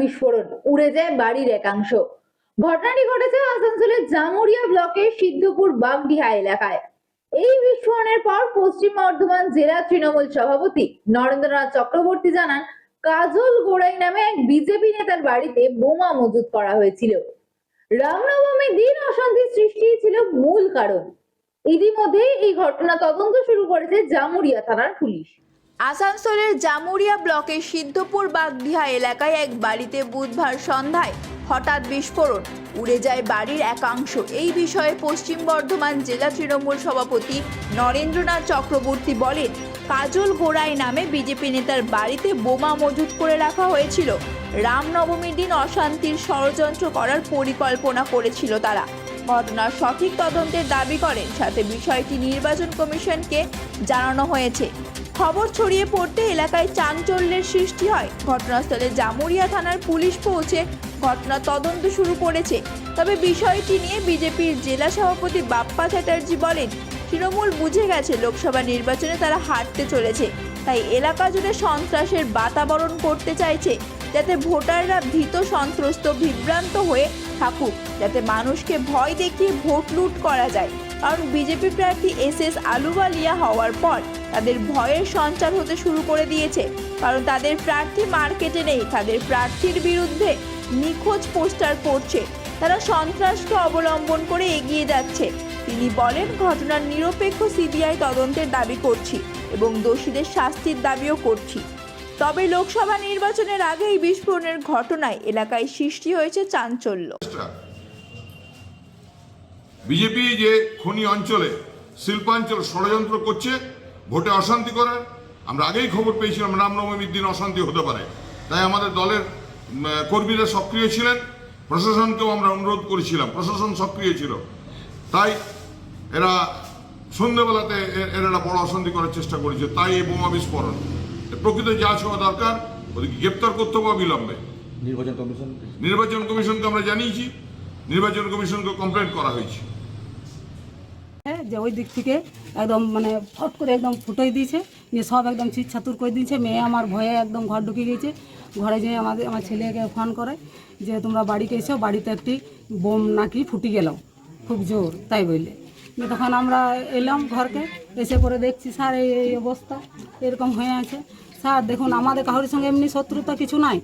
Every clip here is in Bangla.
বিস্ফোরণ, উড়ে যায় বাড়ির একাংশ। ঘটনাটি ঘটেছে আসানসোলের জামুরিয়া ব্লকের সিদ্ধপুর বাগডিহা এলাকায়। এই বিস্ফোরণের পর পশ্চিম বর্ধমান জেলা তৃণমূল সভাপতি নরেন্দ্রনাথ চক্রবর্তী জানান, কাজল গোড়াই নামে এক বিজেপি নেতার বাড়িতে বোমা মজুত করা হয়েছিল। রামনবমীর দিন অশান্তি সৃষ্টি ছিল মূল কারণ। ইতিমধ্যে এই ঘটনা তদন্ত শুরু করেছে জামুরিয়া থানার পুলিশ। আসানসোলের জামুরিয়া ব্লকের সিদ্ধপুর বাগডিহা এলাকায় এক বাড়িতে বুধবার সন্ধ্যায় হঠাৎ বিস্ফোরণ, উড়ে যায় বাড়ির একাংশ। এই বিষয়ে পশ্চিম বর্ধমান জেলা তৃণমূল সভাপতি নরেন্দ্রনাথ চক্রবর্তী বলেন, কাজল গোড়াই নামে বিজেপি নেতার বাড়িতে বোমা মজুত করে রাখা হয়েছিল। রামনবমীর দিন অশান্তির ষড়যন্ত্র করার পরিকল্পনা করেছিল তারা। ঘটনার সঠিক তদন্তের দাবি করেন, সাথে বিষয়টি নির্বাচন কমিশনকে জানানো হয়েছে। খবর ছড়িয়ে পড়তে এলাকায় চাঞ্চল্যের সৃষ্টি হয়। ঘটনাস্থলে জামুরিয়া থানার পুলিশ পৌঁছে ঘটনা তদন্ত শুরু করেছে। তবে বিষয়টি নিয়ে বিজেপির জেলা সভাপতি বাপ্পা চ্যাটার্জি বলেন, তৃণমূল বুঝে গেছে লোকসভা নির্বাচনে তারা হারতে চলেছে, তাই এলাকা জুড়ে সন্ত্রাসের বাতাবরণ করতে চাইছে, যাতে ভোটাররা ভীত, সন্ত্রস্ত, বিভ্রান্ত হয়ে থাকুক, যাতে মানুষকে ভয় দেখিয়ে ভোট লুট করা যায়। কারণ বিজেপি প্রার্থী SS আলুওয়ালিয়া হওয়ার পর তাদের ভয়ের সঞ্চার হতে শুরু করে দিয়েছে। কারণ তাদের প্রার্থী মার্কেটে নেই, তাদের প্রার্থীর বিরুদ্ধে নিখোঁজ পোস্টার পড়ছে, তারা সন্ত্রাসকে অবলম্বন করে এগিয়ে যাচ্ছে। তিনি বলেন, ঘটনার নিরপেক্ষ CBI তদন্তের দাবি করছি এবং দোষীদের শাস্তির দাবিও করছি। তবে লোকসভা নির্বাচনের আগে এই বিস্ফোরণের ঘটনায় এলাকায় সৃষ্টি হয়েছে চাঞ্চল্য। বিজেপি যে খনি অঞ্চলে শিল্পাঞ্চল ষড়যন্ত্র করছে ভোটে অশান্তি করার, আমরা আগেই খবর পেয়েছিলাম রামনবমীর দিন অশান্তি হতে পারে, তাই আমাদের দলের কর্মীরা সক্রিয় ছিলেন। প্রশাসনকেও আমরা অনুরোধ করেছিলাম, প্রশাসন সক্রিয় ছিল। তাই এরা সন্ধ্যেবেলাতে এরা বড় অশান্তি করার চেষ্টা করেছে, তাই এই বোমা বিস্ফোরণ। প্রকৃত যা হওয়া দরকার ওদেরকে গ্রেপ্তার করতে হবে অবিলম্বে। নির্বাচন কমিশনকে আমরা জানিয়েছি, নির্বাচন কমিশনকে কমপ্লেন করা হয়েছে যে ওই দিক থেকে একদম মানে ফট করে একদম ফুটোই দিয়েছে, নিয়ে সব একদম চিৎছাতুর করে দিয়েছে। মেয়ে আমার ভয়ে একদম ঘর ঢুকে গেছে। ঘরে যেয়ে আমার ছেলেকে ফোন করে যে তোমরা বাড়িতে এসো, বাড়িতে একটি বোম নাকি ফুটি গেল খুব জোর, তাই বললে। তখন আমরা এলাম ঘরকে, এসে পরে দেখছি স্যার এই অবস্থা এরকম হয়ে আছে। স্যার দেখুন, আমাদের কারোর সঙ্গে এমনি শত্রুতা কিছু নাই।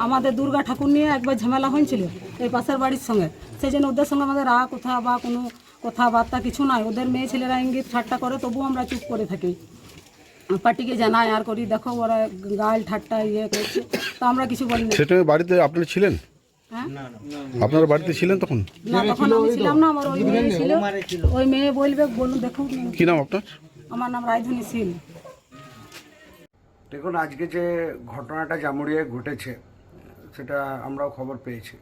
আমাদের দুর্গা ঠাকুর নিয়ে একবার ঝামেলা হয়েছিল এই পাশের বাড়ির সঙ্গে, সেই জন্য ওদের সঙ্গে আমাদের কোথা বা কোনো কথাবার্তা কিছু নাই। ওদের মেয়ে ছেলেরা ইঙ্গিত ঠাট্টা করে, তবুও আমরা চুপ করে থাকি। পার্টিকে জানাই আর করি, দেখো ওরা গাল ঠাট্টা ইয়ে করছে, তো আমরা কিছু বলি না। সেটা বাড়িতে আপনারা ছিলেন? হ্যাঁ, আপনারা বাড়িতে ছিলেন তখন? না, তখন আমি ছিলাম না, আমার ওই মেয়ে ছিল। ওই মেয়ে বলবে, বলুন দেখুন। কি নাম আপনার? আমার নাম রায়ধনী শীল। দেখুন, আজকে যে ঘটনাটা জামুরিয়ায় ঘটেছে সেটা আমরাও খবর পেয়েছি।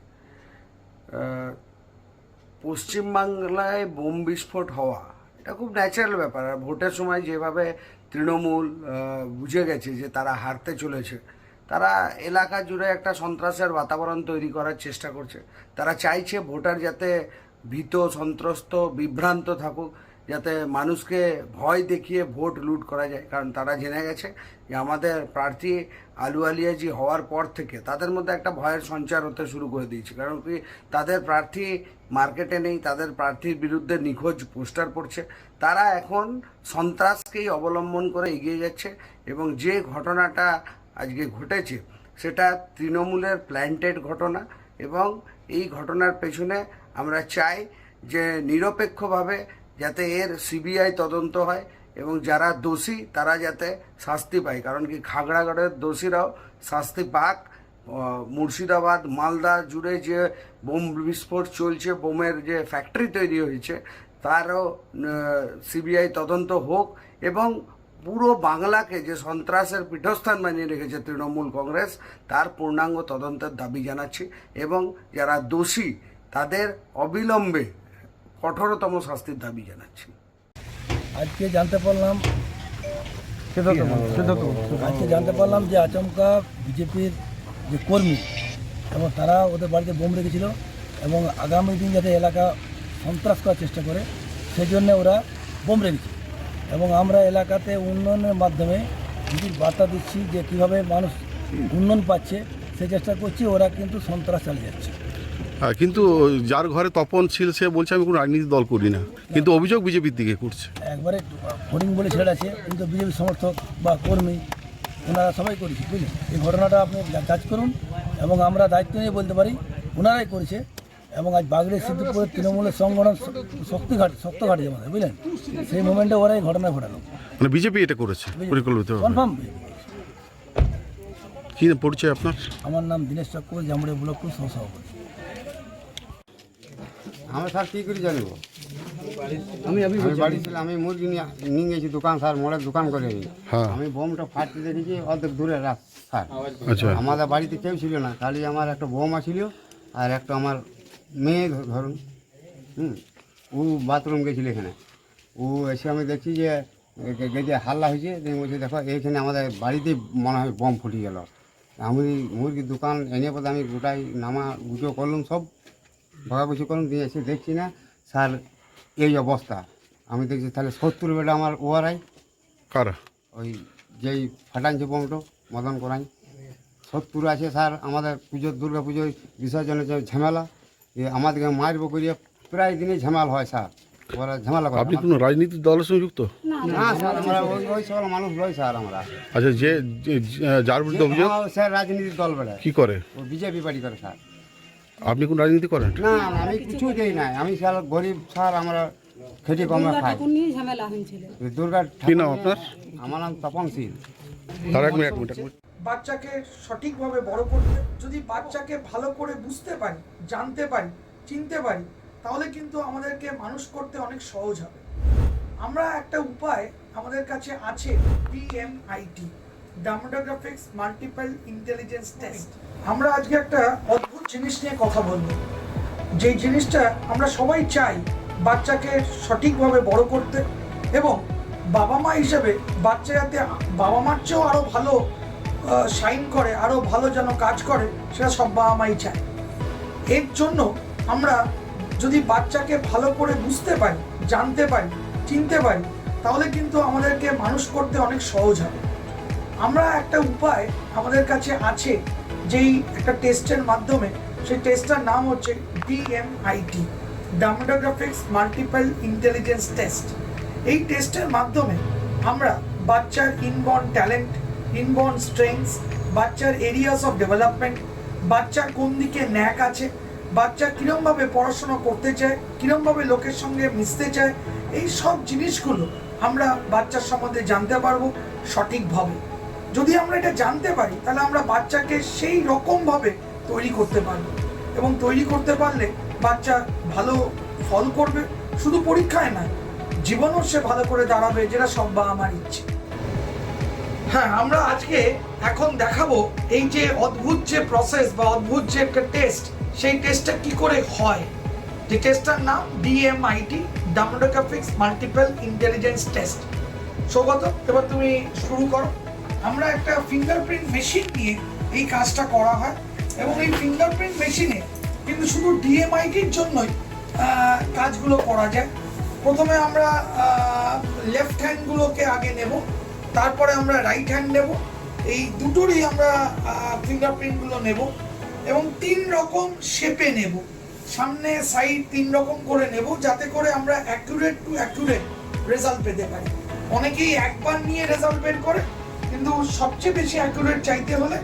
পশ্চিমবাংলায় বোম বিস্ফোট হওয়া এটা খুব ন্যাচারাল ব্যাপার। আর ভোটের সময় যেভাবে তৃণমূল বুঝে গেছে যে তারা হারতে চলেছে, তারা এলাকা জুড়ে একটা সন্ত্রাসের বাতাবরণ তৈরি করার চেষ্টা করছে। তারা চাইছে ভোটার যাতে ভীত, সন্ত্রস্ত, বিভ্রান্ত থাকুক, যাতে মানুষকে ভয় দেখিয়ে ভোট লুট করা যায়। কারণ তারা জেনে গেছে যে আমাদের প্রার্থী আলুওয়ালিয়াজি হওয়ার পর থেকে তাদের মধ্যে একটা ভয়ের সঞ্চার হতে শুরু করে দিয়েছে। কারণ কি, তাদের প্রার্থী মার্কেটে নেই, তাদের প্রার্থীর বিরুদ্ধে নিখোঁজ পোস্টার পড়ছে। তারা এখন সন্ত্রাসকেই অবলম্বন করে এগিয়ে যাচ্ছে এবং যে ঘটনাটা আজকে ঘটেছে সেটা তৃণমূলের প্ল্যান্টেড ঘটনা। এবং এই ঘটনার পেছনে আমরা চাই যে নিরপেক্ষভাবে যাতে এর CBI তদন্ত হয় এবং যারা দোষী তারা যাতে শাস্তি পায়। কারণ কি, খাগড়াগড়ের দোষীরাও শাস্তি পাক। মুর্শিদাবাদ, মালদা জুড়ে যে বোম বিস্ফোট চলছে, বোমের যে ফ্যাক্টরি তৈরি হয়েছে, তারও CBI তদন্ত হোক এবং পুরো বাংলাকে যে সন্ত্রাসের পীঠস্থান বানিয়ে রেখেছে তৃণমূল কংগ্রেস, তার পূর্ণাঙ্গ তদন্তের দাবি জানাচ্ছি এবং যারা দোষী তাদের অবিলম্বে কঠোরতম শাস্তির দাবি জানাচ্ছি। আজকে জানতে পারলাম যে আচমকা বিজেপির যে কর্মী এবং তারা ওদের বাড়িতে বোম রেখেছিল এবং আগামী দিন যাতে এলাকা সন্ত্রাস করার চেষ্টা করে সেই জন্য ওরা বোম রেখেছে। এবং আমরা এলাকাতে উন্নয়নের মাধ্যমে বিজেপির বার্তা দিচ্ছি যে কীভাবে মানুষ উন্নয়ন পাচ্ছে সেই চেষ্টা করছি, ওরা কিন্তু সন্ত্রাস চালিয়ে যাচ্ছে। কিন্তু যার ঘরে তপন ছিল সে বলছে আমি কোনো রাজনীতি দল করি না, কিন্তু অভিযোগ বিজেপির দিকে করছে। একবারে ফরিং বলে ছেড়ে আছে, কিন্তু বিজেপি সমর্থক বা কর্মী ওনারা সবাই করেছে, বুঝলেন। এই ঘটনাটা আপনি যাচ করুন, এবং আমরা দায়িত্ব নিয়ে বলতে পারি ওনারাই করেছে। এবং আজ বাগড়ি সিদ্ধপুরের তৃণমূলের সংগঠন শক্ত ঘাটে আমাদের, বুঝলেন, সেই মোমেন্টে ওরা এই ঘটনা ঘটালো। মানে বিজেপি এটা করেছে পরিকল্পিত। কনফার্ম। কি পরিচয় আপনার? আমার নাম দীনেশ চক্রবর্তী, জামুড়িয়া ব্লক টু সহসভাপতি। আমি স্যার কী করে জানব? আমি বাড়ি ছিল, আমি মুরগি নিয়ে গেছি দোকান, স্যার মোড়ের দোকান করে নি। হ্যাঁ। আমি বোমটা ফাটতে দেখেছি অর্ধেক দূরে স্যার। আচ্ছা। আমাদের বাড়িতে কেউ ছিল না, খালি আমার একটা বৌমা ছিল আর একটা আমার মেয়ে ধরুন। ও বাথরুম গেছিল এখানে। ও এসে আমি দেখছি যে গেছে হাল্লা হয়েছে, বলছি দেখো এইখানে আমাদের বাড়িতেই মনে হয় বম ফুটে গেল। আমি মুরগির দোকান এনে পথে আমি গোটাই নামা গুজো করলাম, সব ভাগাগুছি করলাম, দিয়ে এসে দেখছি না স্যার এই অবস্থা। আমি দেখছি তাহলে 70 বেটা আমার ওয়ারাই, কারা? ওই যেই ফাটাইছে বমটো মদন করাই 70 আছে স্যার। আমাদের পুজোর দুর্গা পুজোয় বিসর্জনের যে ঝামেলা, আমাদেরকে মারবো করিয়ে প্রায় দিনই ঝামেলা হয় স্যার। ওরা ঝামেলা করে। আপনি কোনো রাজনীতির দলের সঙ্গে যুক্ত? না স্যার, আমরা ওই সকল মানুষ নয় স্যার। আমরা আচ্ছা, যার বিরুদ্ধে অভিযোগ স্যার রাজনীতির দল বেড়ায়, কি করে? ও বিজেপি পার্টি করে স্যার। আপনি কোন রাজনীতি করেন? না না, আমি কিছু দেই নাই। আমি স্যার গরিব স্যার, আমরা খেটে কমে খাই। দুর্গা কি নাম আপনার? আমার নাম তপন শীল। তার এক মিনিট। বাচ্চাকে সঠিকভাবে বড় করতে, যদি বাচ্চাকে ভালো করে বুঝতে পারি, জানতে পারি, চিনতে পারি, তাহলে কিন্তু আমাদেরকে মানুষ করতে অনেক সহজ হবে। আমরা একটা উপায় আমাদের কাছে আছে, DMIT, demographics multiple intelligence test. আমরা আজকে একটা অদ্ভুত জিনিস নিয়ে কথা বলবো, যেই জিনিসটা আমরা সবাই চাই বাচ্চাকে সঠিকভাবে বড় করতে, এবং বাবা মা হিসেবে বাচ্চা যাতে বাবা মার চেয়েও আরও ভালো শাইন করে, আরও ভালো যেন কাজ করে, সেটা সব বাবা মাই চায়। এর জন্য আমরা যদি বাচ্চাকে ভালো করে বুঝতে পারি, জানতে পারি, চিনতে পারি, তাহলে কিন্তু আমাদেরকে মানুষ করতে অনেক সহজ হবে। আমরা একটা উপায় আমাদের কাছে আছে, যেই একটা টেস্টের মাধ্যমে, সেই টেস্টটার নাম হচ্ছে DMIT, demographics multiple intelligence test. এই টেস্টের মাধ্যমে আমরা বাচ্চার ইনবর্ন ট্যালেন্ট, ইনবর্ন স্ট্রেংথস, বাচ্চার এরিয়াস অফ ডেভেলপমেন্ট, বাচ্চার কোন দিকে ন্যাক আছে, বাচ্চা কীরমভাবে পড়াশোনা করতে চায়, কীরমভাবে লোকের সঙ্গে মিশতে চায়, এই সব জিনিসগুলো আমরা বাচ্চার সম্বন্ধে জানতে পারবো সঠিকভাবে। যদি আমরা এটা জানতে পারি, তাহলে আমরা বাচ্চাকে সেই রকমভাবে তৈরি করতে পারবো, এবং তৈরি করতে পারলে বাচ্চা ভালো ফল করবে, শুধু পরীক্ষায় নয়, জীবনও সে ভালো করে দাঁড়াবে, যেটা সব বাবা মার ইচ্ছে। হ্যাঁ, আমরা আজকে এখন দেখাবো এই যে অদ্ভুত যে প্রসেস বা অদ্ভুত যে একটা টেস্ট, সেই টেস্টটা কি করে হয়। যে টেস্টটার নাম DMIT, demographics multiple intelligence test. Saugata, এবার তুমি শুরু করো। আমরা একটা ফিঙ্গারপ্রিন্ট মেশিন নিয়ে এই কাজটা করা হয়, এবং এই ফিঙ্গারপ্রিন্ট মেশিনে কিন্তু শুধু DMITর জন্যই কাজগুলো করা যায়। প্রথমে আমরা লেফট হ্যান্ডগুলোকে আগে নেব, তারপরে আমরা রাইট হ্যান্ড নেব। এই দুটোরই আমরা ফিঙ্গারপ্রিন্টগুলো নেব, এবং 3 রকম শেপে নেব, সামনে সাইড 3 রকম করে নেব, যাতে করে আমরা অ্যাকুরেট টু অ্যাকুরেট রেজাল্ট পেতে পারি। অনেকেই একবার নিয়ে রেজাল্ট বের করে, কিন্তু সবচেয়ে বেশি অ্যাকুরেট চাইতে হলে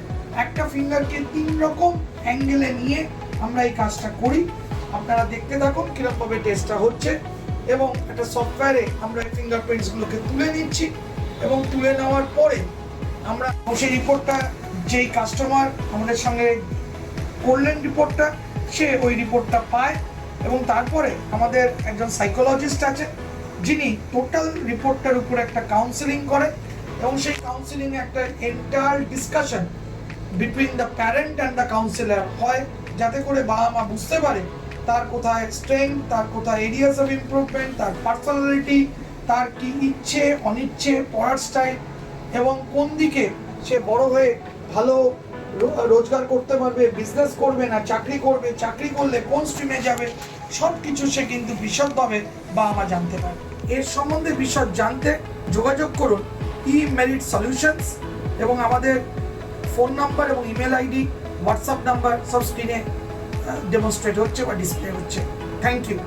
একটা ফিঙ্গারকে 3 রকম অ্যাঙ্গেলে নিয়ে আমরা এই কাজটা করি। আপনারা দেখতে থাকুন কীরকমভাবে টেস্টটা হচ্ছে, এবং একটা সফটওয়্যারে আমরা এই ফিঙ্গারপ্রিন্টসগুলোকে তুলে নিচ্ছি, এবং তুলে নেওয়ার পরে আমরা সেই রিপোর্টটা, যেই কাস্টমার আমাদের সঙ্গে করলেন রিপোর্টটা, সে ওই রিপোর্টটা পায়, এবং তারপরে আমাদের একজন সাইকোলজিস্ট আছে, যিনি টোটাল রিপোর্টটার উপর একটা কাউন্সেলিং করেন, এবং সেই কাউন্সেলিংয়ে একটা entire discussion between the parent and the councillor হয়, যাতে করে বাবা মা বুঝতে পারে তার কোথায় স্ট্রেংথ, তার কোথায় এরিয়াস অফ ইমপ্রুভমেন্ট, তার পার্সোনালিটি, তার কি ইচ্ছে অনিচ্ছে, পড়ার স্টাইল, এবং কোন দিকে সে বড় হয়ে ভালো রোজগার করতে পারবে, বিজনেস করবে না চাকরি করবে, চাকরি করলে কোন স্ট্রিমে যাবে, সব কিছু সে কিন্তু বিশদভাবে বাবা মা জানতে পারে। এর সম্বন্ধে বিশদ জানতে যোগাযোগ করুন eMerit Solutions, এবং আমাদের ফোন নাম্বার এবং ইমেল আইডি হোয়াটসঅ্যাপ নাম্বার সব স্ক্রিনে ডেমনস্ট্রেট হচ্ছে বা ডিসপ্লে হচ্ছে। Thank you.